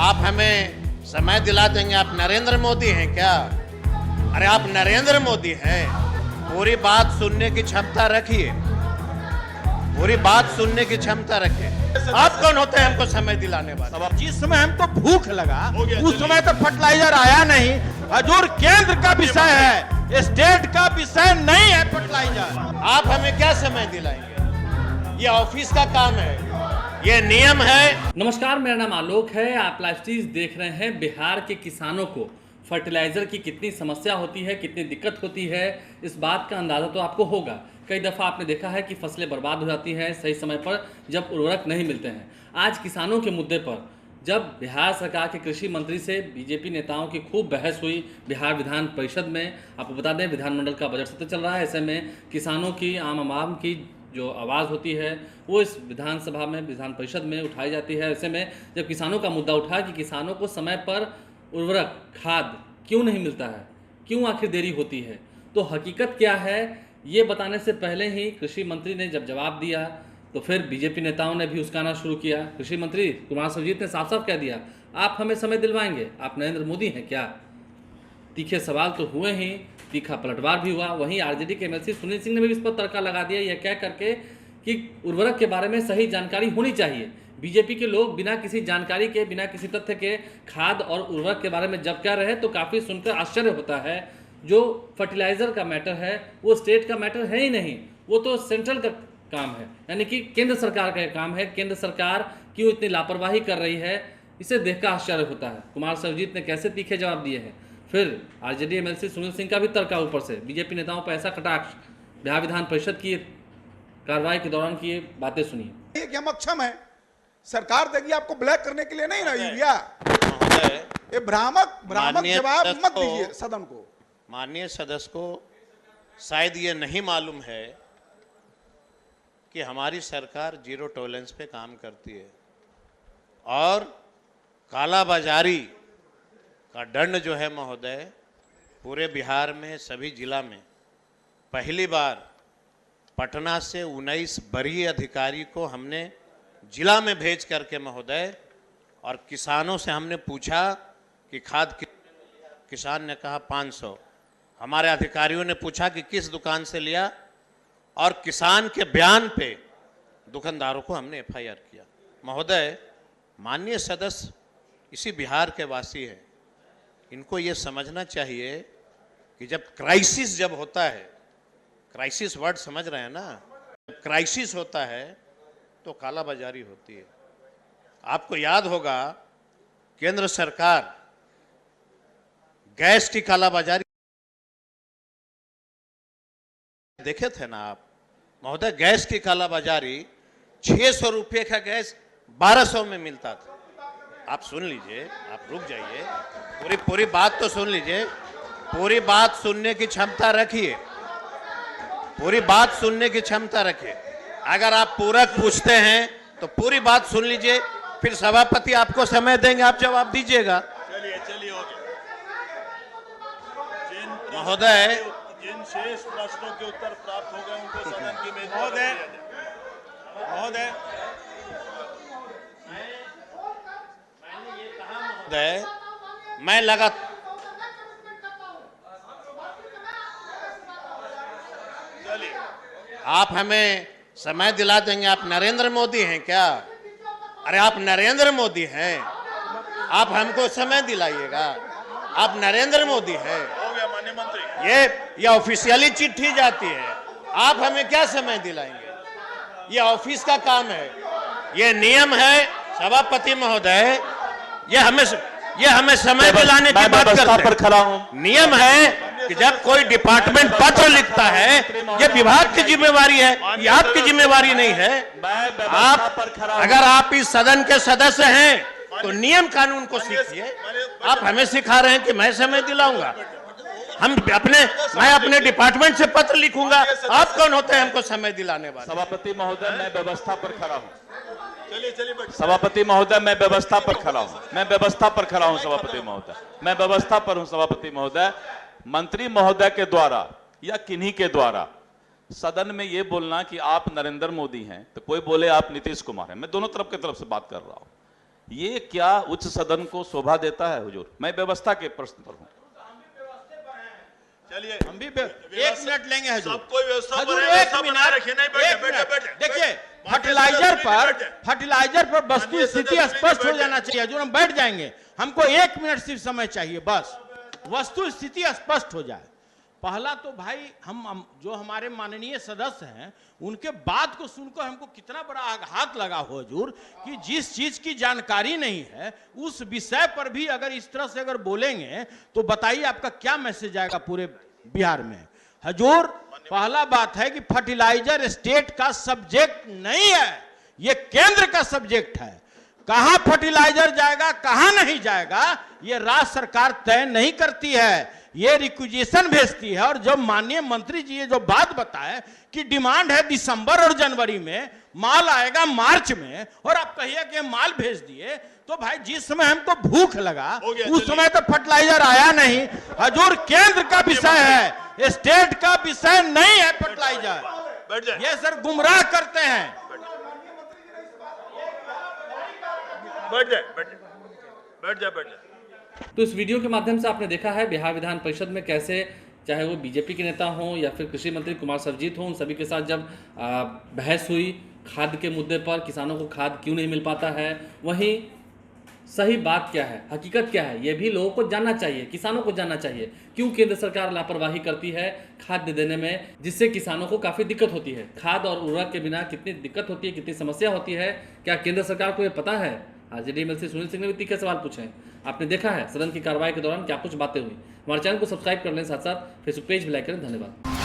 आप हमें समय दिला देंगे? आप नरेंद्र मोदी हैं क्या? अरे आप नरेंद्र मोदी हैं। पूरी बात सुनने की क्षमता रखिए, पूरी बात सुनने की क्षमता रखिए। आप कौन होते हैं हमको समय दिलाने वाले? जिस समय हमको भूख लगा उस समय तो फर्टिलाइजर आया नहीं। हजूर केंद्र का विषय है, स्टेट का विषय नहीं है फर्टिलाइजर। आप हमें क्या समय दिलाएंगे? ये ऑफिस का काम है, ये नियम है। नमस्कार, मेरा नाम आलोक है। आप लाइव स्ट्रीम देख रहे हैं। बिहार के किसानों को फर्टिलाइज़र की कितनी समस्या होती है, कितनी दिक्कत होती है, इस बात का अंदाज़ा तो आपको होगा। कई दफ़ा आपने देखा है कि फसलें बर्बाद हो जाती हैं सही समय पर जब उर्वरक नहीं मिलते हैं। आज किसानों के मुद्दे पर जब बिहार सरकार के कृषि मंत्री से बीजेपी नेताओं की खूब बहस हुई बिहार विधान परिषद में। आपको बता दें, विधानमंडल का बजट सत्र चल रहा है। ऐसे में किसानों की, आम आवाम की जो आवाज़ होती है वो इस विधानसभा में, विधान परिषद में उठाई जाती है। ऐसे में जब किसानों का मुद्दा उठा कि किसानों को समय पर उर्वरक, खाद क्यों नहीं मिलता है, क्यों आखिर देरी होती है, तो हकीकत क्या है, ये बताने से पहले ही कृषि मंत्री ने जब जवाब दिया तो फिर बीजेपी नेताओं ने भी उसकाना शुरू किया। कृषि मंत्री कुमार सर्वजीत ने साफ साफ कह दिया, आप हमें समय दिलवाएंगे? आप नरेंद्र मोदी हैं क्या? तीखे सवाल तो हुए ही, तीखा पलटवार भी हुआ। वहीं आरजेडी के एमएलसी सुनील सिंह ने भी इस पर तड़का लगा दिया, यह कह करके कि उर्वरक के बारे में सही जानकारी होनी चाहिए। बीजेपी के लोग बिना किसी जानकारी के, बिना किसी तथ्य के खाद और उर्वरक के बारे में जब कह रहे तो काफ़ी सुनकर आश्चर्य होता है। जो फर्टिलाइज़र का मैटर है वो स्टेट का मैटर है ही नहीं, वो तो सेंट्रल का काम है, यानी कि केंद्र सरकार का काम है। केंद्र सरकार क्यों इतनी लापरवाही कर रही है, इसे देखकर आश्चर्य होता है। कुमार सर्वजीत ने कैसे तीखे जवाब दिए हैं। फिर आरजेडी एमएलसी सुनील सिंह का भी तर्का ऊपर से, बीजेपी नेताओं पर ऐसा कटाक्ष, बिहार विधान परिषद की कार्रवाई के दौरान की बातें सुनिए। कि हम अक्षम है, सरकार देगी आपको ब्लैक करने के लिए नहीं ना यूरिया। ये भ्रामक जवाब मत दीजिए सदन को। माननीय सदस्य को शायद ये नहीं मालूम है कि हमारी सरकार जीरो टॉलरेंस पे काम करती है और कालाबाजारी का दंड जो है महोदय, पूरे बिहार में सभी जिला में पहली बार पटना से 19 वरीय अधिकारी को हमने जिला में भेज करके महोदय, और किसानों से हमने पूछा कि खाद किसान ने कहा 500। हमारे अधिकारियों ने पूछा कि किस दुकान से लिया, और किसान के बयान पे दुकानदारों को हमने एफआईआर किया। महोदय, माननीय सदस्य इसी बिहार के वासी हैं, इनको ये समझना चाहिए कि जब क्राइसिस जब होता है, क्राइसिस वर्ड समझ रहे हैं ना, जब क्राइसिस होता है तो कालाबाजारी होती है। आपको याद होगा केंद्र सरकार गैस की कालाबाजारी देखे थे ना आप महोदय। गैस की कालाबाजारी 600 रुपये का गैस 1200 में मिलता था। आप सुन लीजिए, आप रुक जाइए, पूरी बात तो सुन लीजिए। पूरी बात सुनने की क्षमता रखिए, पूरी बात सुनने की क्षमता रखिए। अगर आप पूरक पूछते हैं तो पूरी बात सुन लीजिए, फिर सभापति आपको समय देंगे, आप जवाब दीजिएगा। चलिए हो गया। महोदय, जिन शेष प्रश्नों के उत्तर प्राप्त हो गए उनको सदन की मेज महोदय मैं लगा आप हमें समय दिला देंगे? आप नरेंद्र मोदी हैं क्या? अरे आप नरेंद्र मोदी हैं, आप हमको समय दिलाइएगा। आप नरेंद्र मोदी हैं। हो गया माननीय मंत्री। ये ऑफिशियली चिट्ठी जाती है, आप हमें क्या समय दिलाएंगे? ये ऑफिस का काम है, ये नियम है। सभापति महोदय, ये हमें समय दिलाने की बात करते हैं। खड़ा हूं। नियम है कि जब कोई डिपार्टमेंट पत्र लिखता है, ये विभाग की जिम्मेवारी है, ये आपकी जिम्मेवारी नहीं है। आप अगर आप इस सदन के सदस्य हैं तो नियम कानून को सीखिए। आप हमें सिखा रहे हैं कि मैं समय दिलाऊंगा? मैं अपने डिपार्टमेंट से पत्र लिखूंगा। आप कौन होते हैं हमको समय दिलाने वाले? सभापति महोदय, मैं व्यवस्था पर खड़ा हूं। चलिए सभापति महोदय, मैं व्यवस्था पर खड़ा हूं। मैं व्यवस्था पर खड़ा हूं सभापति महोदय, मैं व्यवस्था पर हूं सभापति महोदय। मंत्री महोदय के द्वारा या किन्हीं के द्वारा सदन में यह बोलना कि आप नरेंद्र मोदी हैं, तो कोई बोले आप नीतीश कुमार हैं, मैं दोनों तरफ की तरफ से बात कर रहा हूं। ये क्या उच्च सदन को शोभा देता है हुजूर? मैं व्यवस्था के प्रश्न पर हूं। चलिए हम भी 1 मिनट लेंगे हजूर। सब कोई व्यवस्था हजूर पर है, 1 व्यवस्था मिनट, बनाए रखिए। नहीं, बैठे, 1 बैठे, मिनट। बैठे। देखिए बाकी फर्टिलाइजर सदस्य पर बैठे। वस्तु माननीय स्थिति सदस्य स्पष्ट हो बैठे। जाना चाहिए हजूर। हम बैठ जाएंगे, हमको 1 मिनट सिर्फ समय चाहिए बस, वस्तु स्थिति स्पष्ट हो जाए। पहला तो भाई हम जो हमारे माननीय सदस्य हैं उनके बात को सुनकर हमको कितना बड़ा आघात लगा हो हजूर कि जिस चीज की जानकारी नहीं है उस विषय पर भी अगर इस तरह से अगर बोलेंगे तो बताइए आपका क्या मैसेज आएगा पूरे बिहार में। हजूर पहला बात है कि फर्टिलाइजर स्टेट का सब्जेक्ट नहीं है, ये केंद्र का सब्जेक्ट है। कहां फर्टिलाइजर जाएगा कहां नहीं जाएगा ये राज्य सरकार तय नहीं करती है, ये रिक्विजिशन भेजती है। और जब माननीय मंत्री जी ये जो बात बताए कि डिमांड है दिसंबर और जनवरी में, माल आएगा मार्च में, और आप कहिए कि माल भेज दिए, तो भाई जिस समय हमको भूख लगा उस समय तो फर्टिलाइजर आया नहीं। हजूर केंद्र का विषय है, स्टेट का विषय नहीं है फर्टिलाइजर। बैठ जाए, ये सर गुमराह करते हैं। बैठ जाए, बैठ जाए, बैठ जाए, बैठ जाए। तो इस वीडियो के माध्यम से आपने देखा है बिहार विधान परिषद में कैसे चाहे वो बीजेपी के नेता हों या फिर कृषि मंत्री कुमार सर्वजीत हों, उन सभी के साथ जब बहस हुई खाद के मुद्दे पर, किसानों को खाद क्यों नहीं मिल पाता है, वहीं सही बात क्या है, हकीकत क्या है, ये भी लोगों को जानना चाहिए, किसानों को जानना चाहिए। क्यों केंद्र सरकार लापरवाही करती है खाद देने में, जिससे किसानों को काफ़ी दिक्कत होती है। खाद और उर्वरक के बिना कितनी दिक्कत होती है, कितनी समस्या होती है, क्या केंद्र सरकार को ये पता है? आरजेडी से सुनील सिंह ने भी तीखे सवाल पूछे हैं। आपने देखा है सदन की कार्रवाई के दौरान क्या कुछ बातें हुई। हमारे चैनल को सब्सक्राइब कर लें, साथ साथ फेसबुक पेज भी लाइक करें। धन्यवाद।